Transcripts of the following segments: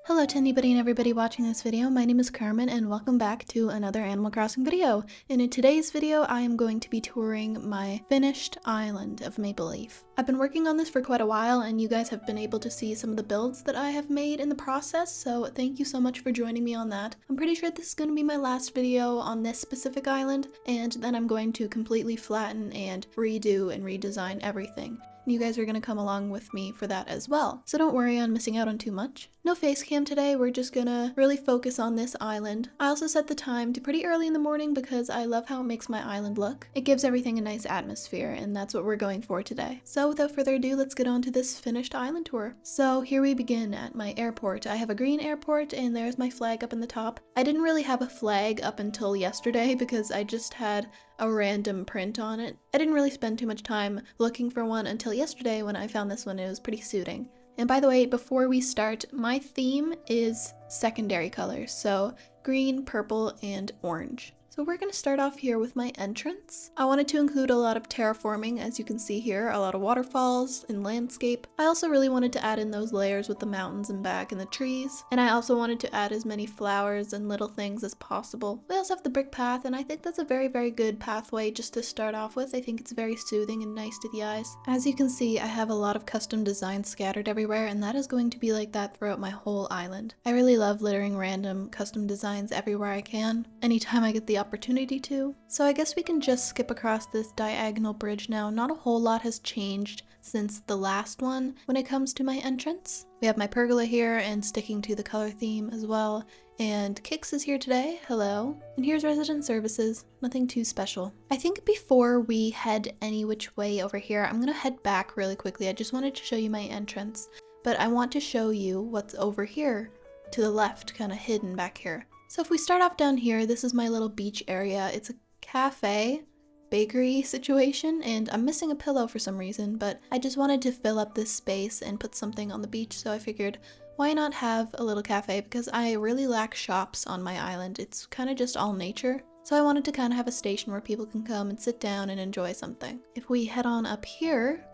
Hello to anybody and everybody watching this video. My name is Carmen and welcome back to another Animal Crossing video. And in today's video, I am going to be touring my finished island of Maple Leaf. I've been working on this for quite a while and you guys have been able to see some of the builds that I have made in the process, so thank you so much for joining me on that. I'm pretty sure this is going to be my last video on this specific island, and then I'm going to completely flatten and redo and redesign everything. You guys are going to come along with me for that as well, so don't worry on missing out on too much. No face cam today, we're just gonna really focus on this island. I also set the time to pretty early in the morning because I love how it makes my island look. It gives everything a nice atmosphere, and that's what we're going for today. So without further ado, let's get on to this finished island tour. So here we begin at my airport. I have a green airport and there's my flag up in the top. I didn't really have a flag up until yesterday because I just had a random print on it. I didn't really spend too much time looking for one until yesterday when I found this one. It was pretty suiting. And by the way, before we start, my theme is secondary colors, so green, purple, and orange. So we're going to start off here with my entrance. I wanted to include a lot of terraforming, as you can see here, a lot of waterfalls and landscape. I also really wanted to add in those layers with the mountains and back and the trees. And I also wanted to add as many flowers and little things as possible. We also have the brick path, and I think that's a very, very good pathway just to start off with. I think it's very soothing and nice to the eyes. As you can see, I have a lot of custom designs scattered everywhere, and that is going to be like that throughout my whole island. I really love littering random custom designs everywhere I can, anytime I get the opportunity to. So I guess we can just skip across this diagonal bridge now. Not a whole lot has changed since the last one when it comes to my entrance. We have my pergola here and sticking to the color theme as well. And Kix is here today, hello. And here's resident services, nothing too special. I think before we head any which way over here, I'm gonna head back really quickly. I just wanted to show you my entrance, but I want to show you what's over here to the left, kind of hidden back here. So if we start off down here, this is my little beach area. It's a cafe, bakery situation, and I'm missing a pillow for some reason, but I just wanted to fill up this space and put something on the beach, so I figured why not have a little cafe, because I really lack shops on my island. It's kind of just all nature. So I wanted to kind of have a station where people can come and sit down and enjoy something. If we head on up here,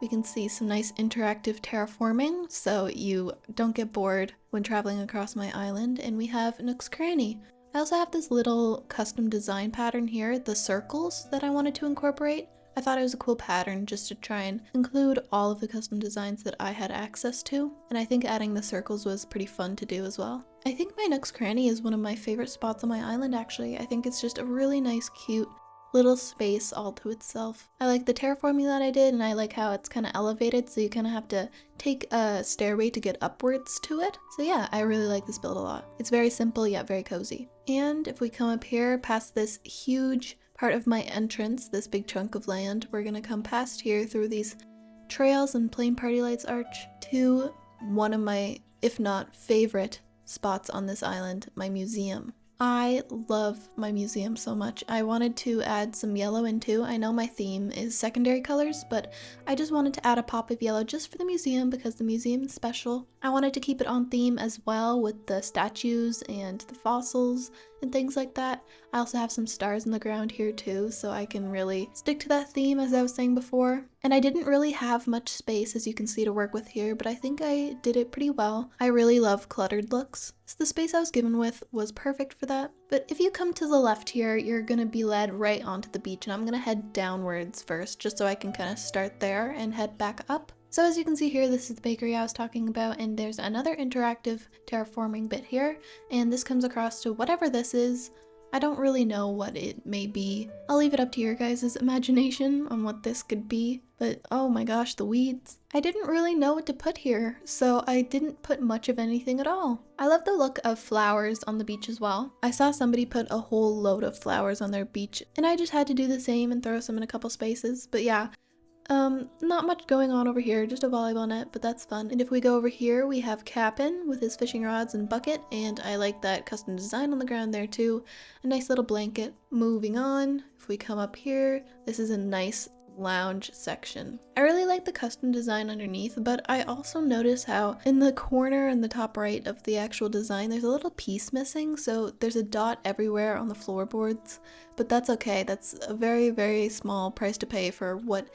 we can see some nice interactive terraforming, so you don't get bored when traveling across my island. And we have Nook's Cranny. I also have this little custom design pattern here, the circles, that I wanted to incorporate. I thought it was a cool pattern just to try and include all of the custom designs that I had access to, and I think adding the circles was pretty fun to do as well. I think my Nook's Cranny is one of my favorite spots on my island, actually. I think it's just a really nice, cute little space all to itself. I like the terraforming that I did, and I like how it's kind of elevated, so you kind of have to take a stairway to get upwards to it. So yeah, I really like this build a lot. It's very simple yet very cozy. And if we come up here past this huge part of my entrance, this big chunk of land, we're gonna come past here through these trails and plain party lights arch to one of my, if not favorite, spots on this island, my museum. I love my museum so much. I wanted to add some yellow in too. I know my theme is secondary colors, but I just wanted to add a pop of yellow just for the museum because the museum is special. I wanted to keep it on theme as well with the statues and the fossils and things like that. I also have some stars in the ground here too, so I can really stick to that theme as I was saying before. And I didn't really have much space, as you can see, to work with here, but I think I did it pretty well. I really love cluttered looks, so the space I was given with was perfect for that. But if you come to the left here, you're gonna be led right onto the beach, and I'm gonna head downwards first, just so I can kind of start there and head back up. So as you can see here, this is the bakery I was talking about, and there's another interactive terraforming bit here, and this comes across to whatever this is. I don't really know what it may be. I'll leave it up to your guys' imagination on what this could be, but oh my gosh, the weeds. I didn't really know what to put here, so I didn't put much of anything at all. I love the look of flowers on the beach as well. I saw somebody put a whole load of flowers on their beach, and I just had to do the same and throw some in a couple spaces, but yeah. Not much going on over here, just a volleyball net, but that's fun. And if we go over here, we have Cap'n with his fishing rods and bucket, and I like that custom design on the ground there too. A nice little blanket. Moving on, if we come up here, this is a nice lounge section. I really like the custom design underneath, but I also notice how in the corner in the top right of the actual design, there's a little piece missing, so there's a dot everywhere on the floorboards, but that's okay. That's a very, very small price to pay for what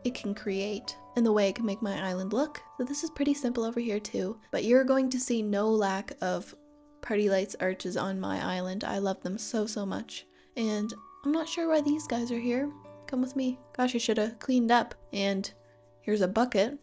it can create. and the way it can make my island look. So this is pretty simple over here too, but you're going to see no lack of party lights arches on my island. I love them so much. And I'm not sure why these guys are here. Come with me. Gosh, I should have cleaned up. And here's a bucket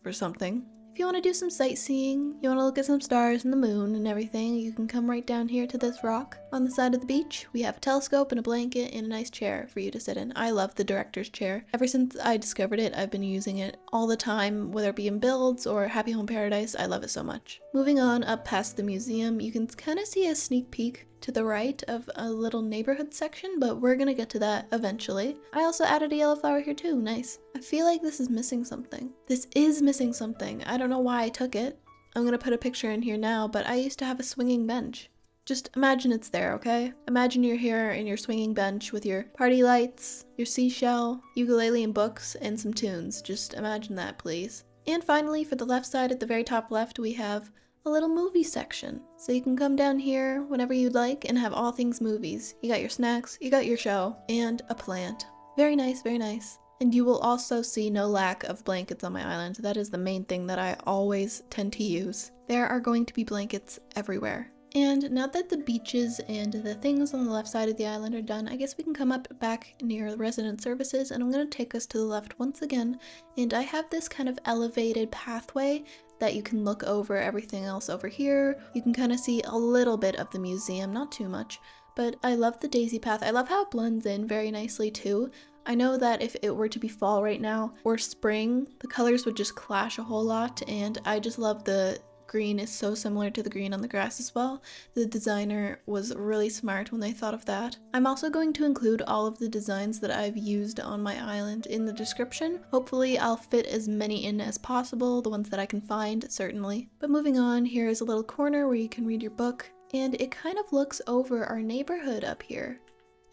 for something. If you want to do some sightseeing, you want to look at some stars and the moon and everything, you can come right down here to this rock. On the side of the beach, we have a telescope and a blanket and a nice chair for you to sit in. I love the director's chair. Ever since I discovered it, I've been using it all the time, whether it be in builds or Happy Home Paradise. I love it so much. Moving on up past the museum, you can kind of see a sneak peek to the right of a little neighborhood section, but we're gonna get to that eventually. I also added a yellow flower here too, nice. I feel like this is missing something. This is missing something. I don't know why I took it. I'm gonna put a picture in here now, but I used to have a swinging bench. Just imagine it's there, okay? Imagine you're here in your swinging bench with your party lights, your seashell, ukulele and books, and some tunes. Just imagine that, please. And finally, for the left side at the very top left, we have a little movie section. So you can come down here whenever you'd like and have all things movies. You got your snacks, you got your show, and a plant. Very nice, very nice. And you will also see no lack of blankets on my island. That is the main thing that I always tend to use. There are going to be blankets everywhere. And now that the beaches and the things on the left side of the island are done, I guess we can come up back near resident services, and I'm going to take us to the left once again. And I have this kind of elevated pathway that you can look over everything else over here. You can kind of see a little bit of the museum, not too much, but I love the daisy path. I love how it blends in very nicely too. I know that if it were to be fall right now or spring, the colors would just clash a whole lot, and I just love the green is so similar to the green on the grass as well. The designer was really smart when they thought of that. I'm also going to include all of the designs that I've used on my island in the description. Hopefully I'll fit as many in as possible, the ones that I can find, certainly. But moving on, here is a little corner where you can read your book, and it kind of looks over our neighborhood up here.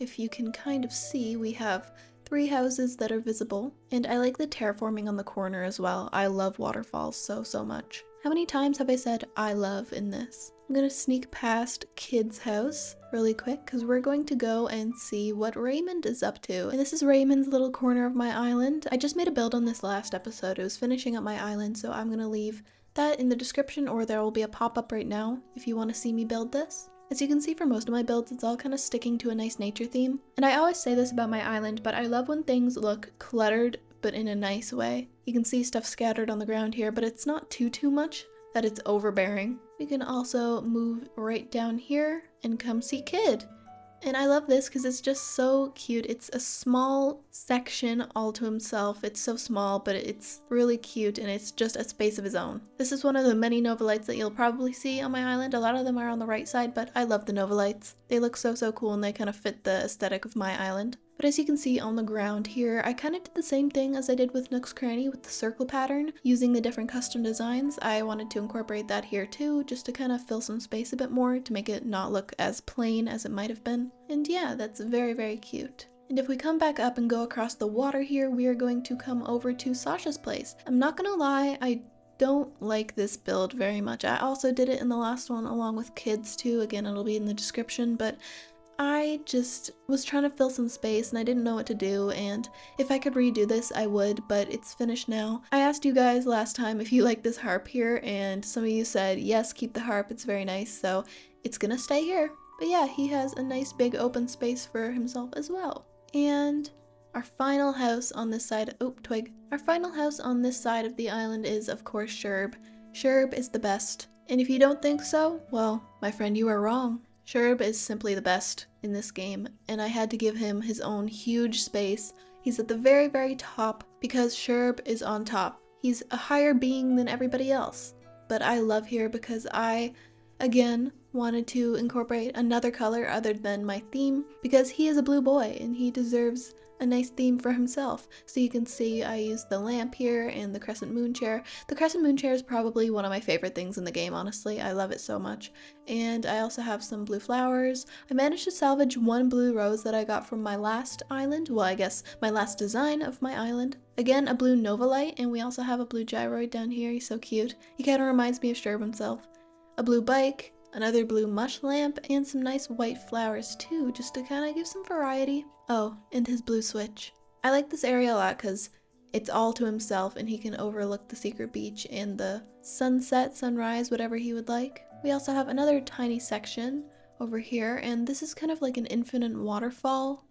If you can kind of see, we have 3 houses that are visible, and I like the terraforming on the corner as well. I love waterfalls so much. How many times have I said I love in this? I'm gonna sneak past Kid's house really quick because we're going to go and see what Raymond is up to. And this is Raymond's little corner of my island. I just made a build on this last episode. It was finishing up my island, so I'm gonna leave that in the description, or there will be a pop-up right now if you want to see me build this. As you can see, for most of my builds, it's all kind of sticking to a nice nature theme. And I always say this about my island, but I love when things look cluttered but in a nice way. You can see stuff scattered on the ground here, but it's not too much that it's overbearing. We can also move right down here and come see Kid. And I love this because it's just so cute. It's a small section all to himself. It's so small, but it's really cute, and it's just a space of his own. This is one of the many Nova lights that you'll probably see on my island. A lot of them are on the right side, but I love the Nova lights. They look so cool, and they kind of fit the aesthetic of my island. But as you can see on the ground here, I kind of did the same thing as I did with Nook's Cranny with the circle pattern, using the different custom designs. I wanted to incorporate that here too, just to kind of fill some space a bit more to make it not look as plain as it might have been. And yeah, that's very cute. And if we come back up and go across the water here, we are going to come over to Sasha's place. I'm not gonna lie, I don't like this build very much. I also did it in the last one along with Kids too. Again, it'll be in the description, but I just was trying to fill some space and I didn't know what to do, and if I could redo this I would, but it's finished now. I asked you guys last time if you like this harp here, and some of you said yes, keep the harp, it's very nice, so it's gonna stay here. But yeah, he has a nice big open space for himself as well. And our final house on this side, twig. Our final house on this side of the island is of course Sherb. Sherb is the best, and if you don't think so, well, my friend, you are wrong. Sherb is simply the best in this game, and I had to give him his own huge space. He's at the very top because Sherb is on top. He's a higher being than everybody else. But I love here because I, again, wanted to incorporate another color other than my theme, because he is a blue boy and he deserves a nice theme for himself. So you can see I used the lamp here and the crescent moon chair. The crescent moon chair is probably one of my favorite things in the game, honestly. I love it so much. And I also have some blue flowers. I managed to salvage one blue rose that I got from my last island. Well, I guess my last design of my island. Again, a blue Nova light, and we also have a blue gyroid down here. He's so cute. He kind of reminds me of Sherb himself. A blue bike, another blue mush lamp, and some nice white flowers too, just to kind of give some variety. Oh, and his blue switch. I like this area a lot because it's all to himself and he can overlook the secret beach and the sunset, sunrise, whatever he would like. We also have another tiny section over here, and this is kind of like an infinite waterfall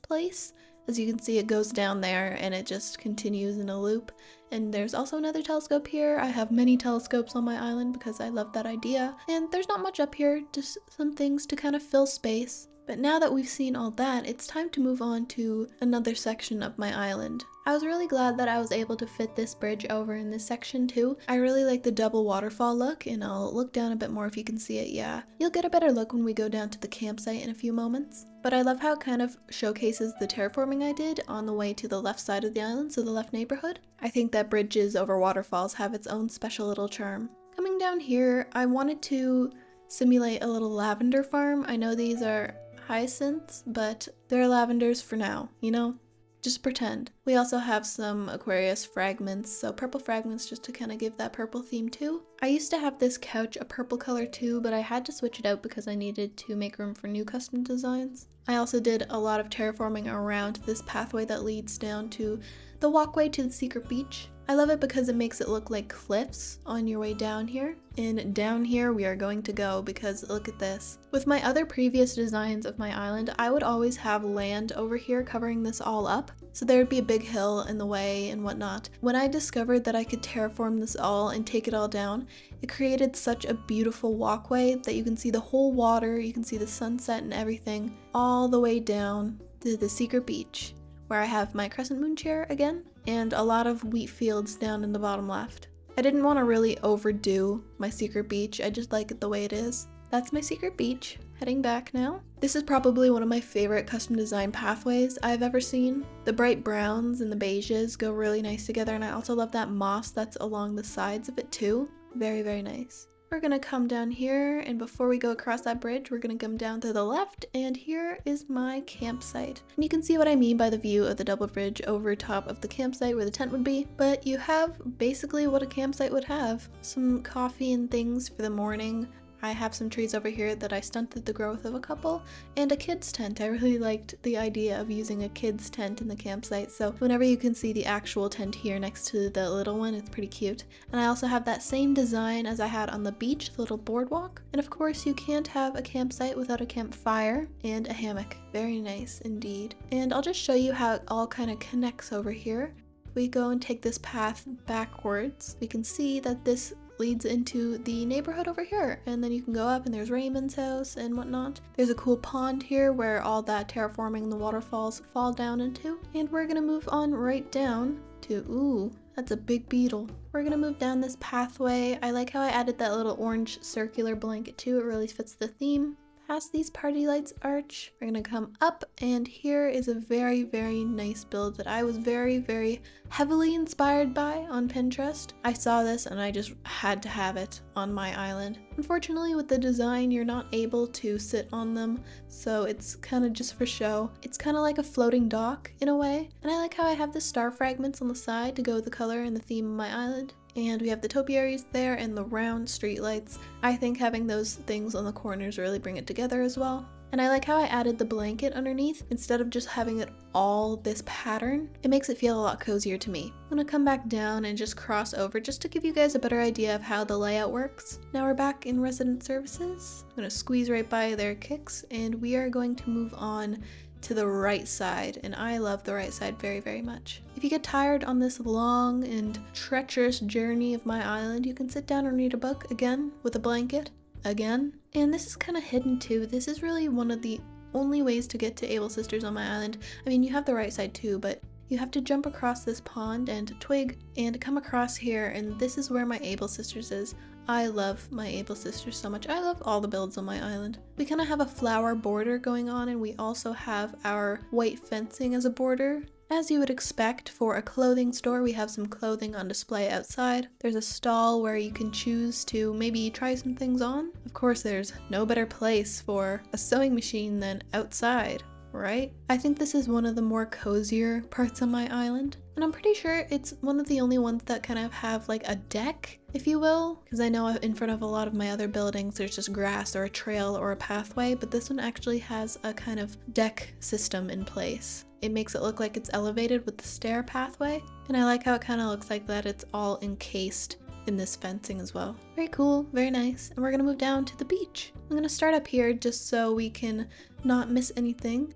place. As you can see, it goes down there and it just continues in a loop. And there's also another telescope here. I have many telescopes on my island because I love that idea. And there's not much up here, just some things to kind of fill space. But now that we've seen all that, it's time to move on to another section of my island. I was really glad that I was able to fit this bridge over in this section too. I really like the double waterfall look, and I'll look down a bit more if you can see it. Yeah, you'll get a better look when we go down to the campsite in a few moments. But I love how it kind of showcases the terraforming I did on the way to the left side of the island, so the left neighborhood. I think that bridges over waterfalls have its own special little charm. Coming down here, I wanted to simulate a little lavender farm. I know these are hyacinths, but they're lavenders for now, you know? Just pretend. We also have some Aquarius fragments, so purple fragments just to kind of give that purple theme too. I used to have this couch a purple color too, but I had to switch it out because I needed to make room for new custom designs. I also did a lot of terraforming around this pathway that leads down to the walkway to the secret beach. I love it because it makes it look like cliffs on your way down here. And down here we are going to go because look at this. With my other previous designs of my island, I would always have land over here covering this all up. So there would be a big hill in the way and whatnot. When I discovered that I could terraform this all and take it all down, it created such a beautiful walkway that you can see the whole water, you can see the sunset and everything all the way down to the secret beach, where I have my crescent moon chair again, and a lot of wheat fields down in the bottom left. I didn't want to really overdo my secret beach, I just like it the way it is. That's my secret beach. Heading back now. This is probably one of my favorite custom design pathways I've ever seen. The bright browns and the beiges go really nice together, and I also love that moss that's along the sides of it too. Very, very nice. We're gonna come down here, and before we go across that bridge, we're gonna come down to the left, and here is my campsite. And you can see what I mean by the view of the double bridge over top of the campsite where the tent would be, but you have basically what a campsite would have. Some coffee and things for the morning. I have some trees over here that I stunted the growth of a couple, and a kid's tent. I really liked the idea of using a kid's tent in the campsite, so whenever you can see the actual tent here next to the little one, it's pretty cute. And I also have that same design as I had on the beach, the little boardwalk. And of course, you can't have a campsite without a campfire and a hammock. Very nice indeed. And I'll just show you how it all kind of connects over here. If we go and take this path backwards, we can see that this leads into the neighborhood over here, and then you can go up and there's Raymond's house and whatnot. There's a cool pond here where all that terraforming and the waterfalls fall down into, and we're gonna move on right down to, ooh, that's a big beetle. We're gonna move down this pathway. I like how I added that little orange circular blanket too. It really fits the theme. Past these party lights arch, we're gonna come up, and here is a very, very nice build that I was very, very heavily inspired by on Pinterest. I saw this and I just had to have it on my island. Unfortunately, with the design, you're not able to sit on them, so it's kind of just for show. It's kind of like a floating dock in a way, and I like how I have the star fragments on the side to go with the color and the theme of my island. And we have the topiaries there and the round street lights. I think having those things on the corners really bring it together as well. And I like how I added the blanket underneath instead of just having it all this pattern. It makes it feel a lot cozier to me. I'm gonna come back down and just cross over just to give you guys a better idea of how the layout works. Now we're back in resident services. I'm gonna squeeze right by their kicks, and we are going to move on to the right side, and I love the right side very, very much. If you get tired on this long and treacherous journey of my island, you can sit down and read a book again with a blanket again. And this is kind of hidden too. This is really one of the only ways to get to Able Sisters on my island. I mean, you have the right side too, but you have to jump across this pond and twig and come across here, and this is where my Able Sisters is. I love my Able Sisters so much. I love all the builds on my island. We kind of have a flower border going on, and we also have our white fencing as a border. As you would expect for a clothing store, we have some clothing on display outside. There's a stall where you can choose to maybe try some things on. Of course, there's no better place for a sewing machine than outside, right? I think this is one of the more cozier parts of my island, and I'm pretty sure it's one of the only ones that kind of have like a deck, if you will, because I know in front of a lot of my other buildings there's just grass or a trail or a pathway, but this one actually has a kind of deck system in place. it makes it look like it's elevated with the stair pathway. And I like how it kind of looks like that it's all encased in this fencing as well. Very cool, very nice. And we're gonna move down to the beach. I'm gonna start up here just so we can not miss anything.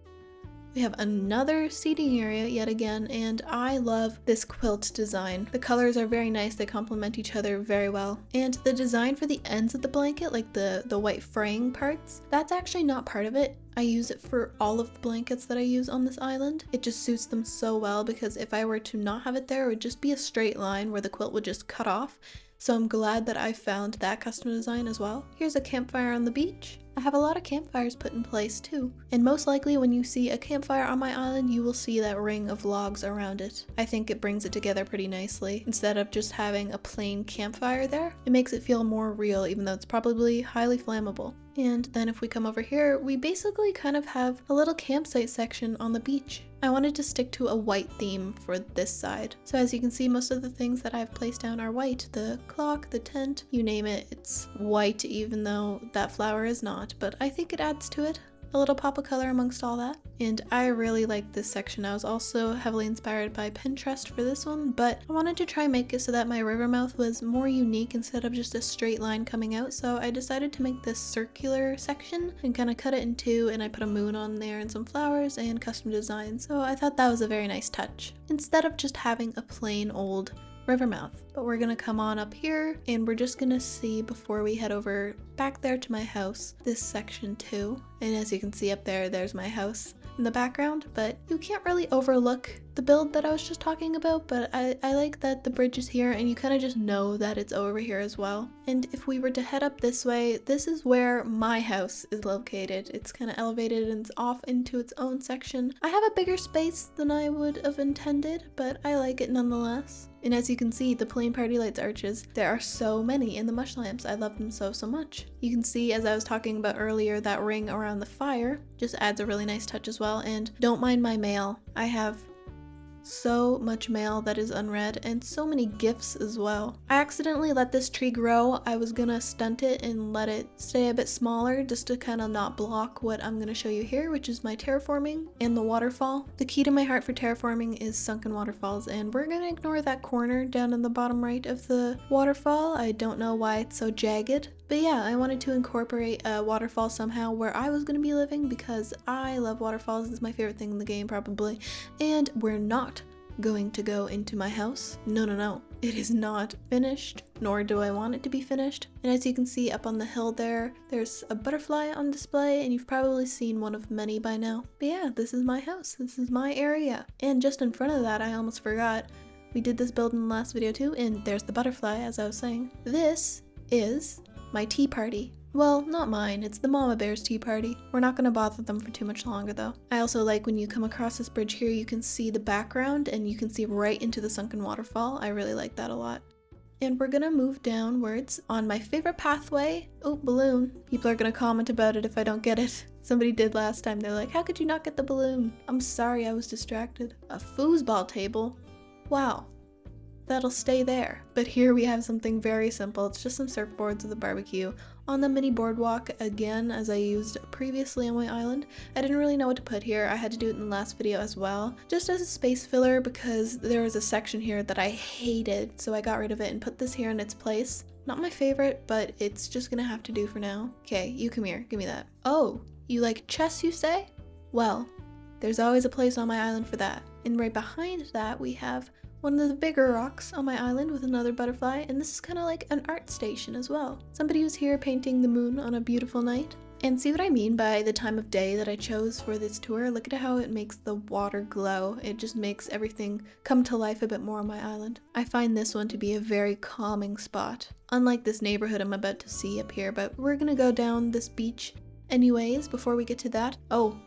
We have another seating area yet again, and I love this quilt design. The colors are very nice, they complement each other very well. And the design for the ends of the blanket, like the white fraying parts, that's actually not part of it. I use it for all of the blankets that I use on this island. It just suits them so well because if I were to not have it there, it would just be a straight line where the quilt would just cut off. So I'm glad that I found that custom design as well. Here's a campfire on the beach. I have a lot of campfires put in place too. And most likely when you see a campfire on my island, you will see that ring of logs around it. I think it brings it together pretty nicely. Instead of just having a plain campfire there, it makes it feel more real even though it's probably highly flammable. And then if we come over here, we basically kind of have a little campsite section on the beach. I wanted to stick to a white theme for this side. So as you can see, most of the things that I've placed down are white. The clock, the tent, you name it, it's white even though that flower is not. But I think it adds to it. A little pop of color amongst all that. And I really like this section. I was also heavily inspired by Pinterest for this one, but I wanted to try and make it so that my river mouth was more unique instead of just a straight line coming out. So I decided to make this circular section and kind of cut it in two, and I put a moon on there and some flowers and custom design. So I thought that was a very nice touch instead of just having a plain old river mouth. But we're gonna come on up here and we're just gonna see before we head over back there to my house this section too. And as you can see up there, there's my house in the background, but you can't really overlook the build that I was just talking about. But I like that the bridge is here and you kind of just know that it's over here as well. And if we were to head up this way, this is where my house is located. It's kind of elevated and it's off into its own section. I have a bigger space than I would have intended, but I like it nonetheless. And as you can see, the plain party lights arches, there are so many in the mush lamps. I love them so much. You can see, as I was talking about earlier, that ring around the fire just adds a really nice touch as well. And don't mind my mail. I have so much mail that is unread and so many gifts as well. I accidentally let this tree grow. I was gonna stunt it and let it stay a bit smaller just to kind of not block what I'm gonna show you here, which is my terraforming and the waterfall. The key to my heart for terraforming is sunken waterfalls, and we're gonna ignore that corner down in the bottom right of the waterfall. I don't know why it's so jagged. But yeah, I wanted to incorporate a waterfall somehow where I was going to be living because I love waterfalls. It's my favorite thing in the game probably. And we're not going to go into my house. No. It is not finished, nor do I want it to be finished. And as you can see up on the hill there, there's a butterfly on display, and you've probably seen one of many by now. But yeah, this is my house. This is my area. And just in front of that, I almost forgot, we did this build in the last video too, and there's the butterfly, as I was saying. This is my tea party. Well, not mine, it's the mama bear's tea party. We're not gonna bother them for too much longer though. I also like when you come across this bridge here, you can see the background and you can see right into the sunken waterfall. I really like that a lot. And we're gonna move downwards on my favorite pathway. Oh, balloon. People are gonna comment about it if I don't get it. Somebody did last time. They're like, how could you not get the balloon? I'm sorry, I was distracted. A foosball table? Wow. That'll stay there. But here we have something very simple. It's just some surfboards with a barbecue on the mini boardwalk again, as I used previously on my island. I didn't really know what to put here. I had to do it in the last video as well, just as a space filler because there was a section here that I hated, so I got rid of it and put this here in its place. Not my favorite, but it's just gonna have to do for now. Okay, you come here, give me that. Oh, you like chess, you say? Well, there's always a place on my island for that. And right behind that we have one of the bigger rocks on my island with another butterfly, and this is kind of like an art station as well. Somebody was here painting the moon on a beautiful night. And see what I mean by the time of day that I chose for this tour? Look at how it makes the water glow. It just makes everything come to life a bit more on my island. I find this one to be a very calming spot, unlike this neighborhood I'm about to see up here, but we're gonna go down this beach anyways. Before we get to that, oh,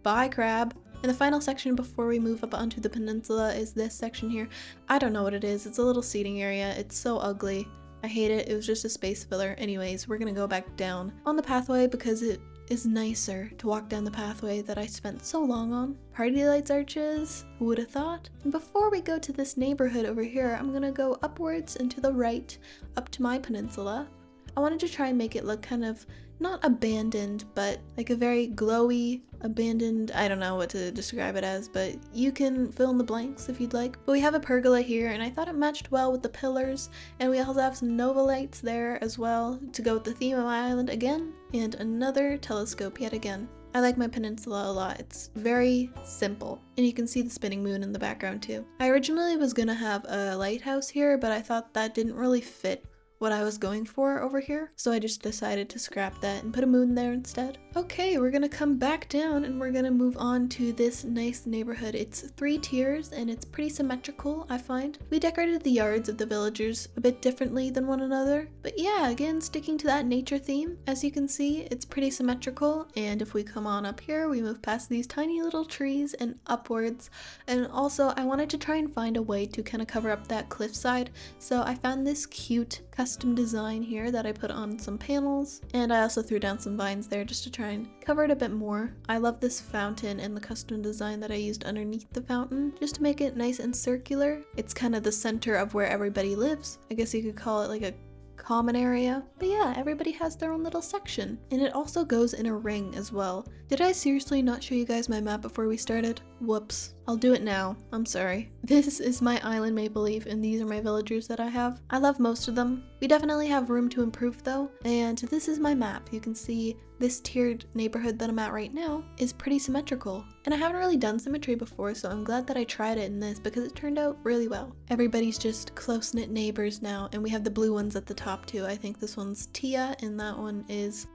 bye crab. And the final section before we move up onto the peninsula is this section here. I don't know what it is. It's a little seating area. It's so ugly. I hate it. It was just a space filler. Anyways, we're gonna go back down on the pathway because it is nicer to walk down the pathway that I spent so long on. Party lights arches, who would have thought? And before we go to this neighborhood over here, I'm gonna go upwards and to the right, up to my peninsula. I wanted to try and make it look kind of not abandoned, but like a very glowy, abandoned, I don't know what to describe it as, but you can fill in the blanks if you'd like. But we have a pergola here, and I thought it matched well with the pillars, and we also have some nova lights there as well to go with the theme of my island again, and another telescope yet again. I like my peninsula a lot. It's very simple, and you can see the spinning moon in the background too. I originally was gonna have a lighthouse here, but I thought that didn't really fit what I was going for over here, so I just decided to scrap that and put a moon there instead. Okay, we're gonna come back down and we're gonna move on to this nice neighborhood. It's 3 tiers and it's pretty symmetrical, I find. We decorated the yards of the villagers a bit differently than one another, but yeah, again, sticking to that nature theme. As you can see, it's pretty symmetrical, and if we come on up here, we move past these tiny little trees and upwards. And also, I wanted to try and find a way to kind of cover up that cliffside, so I found this cute custom design here that I put on some panels, and I also threw down some vines there just to try and cover it a bit more. I love this fountain and the custom design that I used underneath the fountain just to make it nice and circular. It's kind of the center of where everybody lives. I guess you could call it like a common area. But yeah, everybody has their own little section. And it also goes in a ring as well. Did I seriously not show you guys my map before we started? Whoops. I'll do it now. I'm sorry. This is my island Maple Leaf, and these are my villagers that I have. I love most of them. We definitely have room to improve though, and this is my map. You can see this tiered neighborhood that I'm at right now is pretty symmetrical. And I haven't really done symmetry before, so I'm glad that I tried it in this because it turned out really well. Everybody's just close-knit neighbors now, and we have the blue ones at the top too. I think this one's Tia, and that one is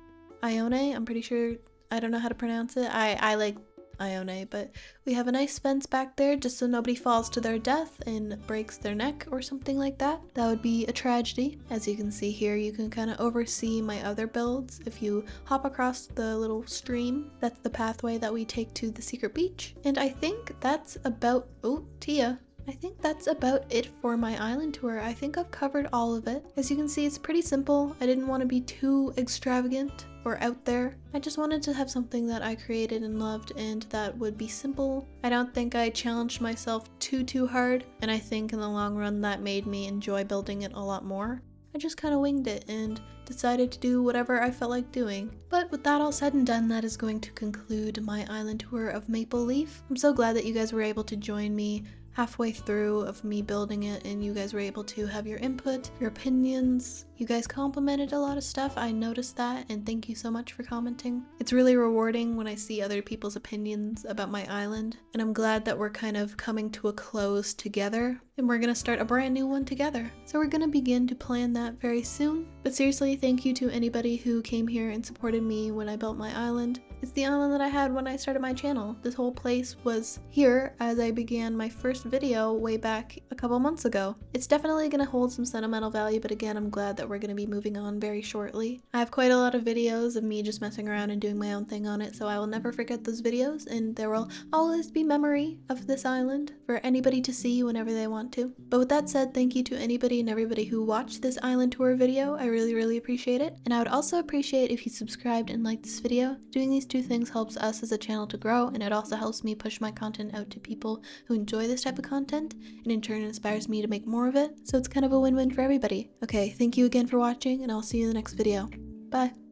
Ione. I'm pretty sure, I don't know how to pronounce it. I like Ione, but we have a nice fence back there just so nobody falls to their death and breaks their neck or something like that. That would be a tragedy. As you can see here, you can kind of oversee my other builds. If you hop across the little stream, that's the pathway that we take to the secret beach. And I think that's about, oh, Tia. I think that's about it for my island tour. I think I've covered all of it. As you can see, it's pretty simple. I didn't want to be too extravagant or out there. I just wanted to have something that I created and loved and that would be simple. I don't think I challenged myself too hard, and I think in the long run that made me enjoy building it a lot more. I just kind of winged it and decided to do whatever I felt like doing. But with that all said and done, that is going to conclude my island tour of Maple Leaf. I'm so glad that you guys were able to join me halfway through of me building it, and you guys were able to have your input, your opinions. You guys complimented a lot of stuff. I noticed that, and thank you so much for commenting. It's really rewarding when I see other people's opinions about my island, and I'm glad that we're kind of coming to a close together, and we're gonna start a brand new one together. So we're gonna begin to plan that very soon. But seriously, thank you to anybody who came here and supported me when I built my island. It's the island that I had when I started my channel. This whole place was here as I began my first video way back a couple months ago. It's definitely gonna hold some sentimental value, but again, I'm glad that we're gonna be moving on very shortly. I have quite a lot of videos of me just messing around and doing my own thing on it, so I will never forget those videos, and there will always be memory of this island for anybody to see whenever they want to. But with that said, thank you to anybody and everybody who watched this island tour video. I really appreciate it. And I would also appreciate if you subscribed and liked this video. Doing these two things helps us as a channel to grow, and it also helps me push my content out to people who enjoy this type of content, and in turn inspires me to make more of it. So it's kind of a win-win for everybody. Okay, thank you again for watching, and I'll see you in the next video. Bye!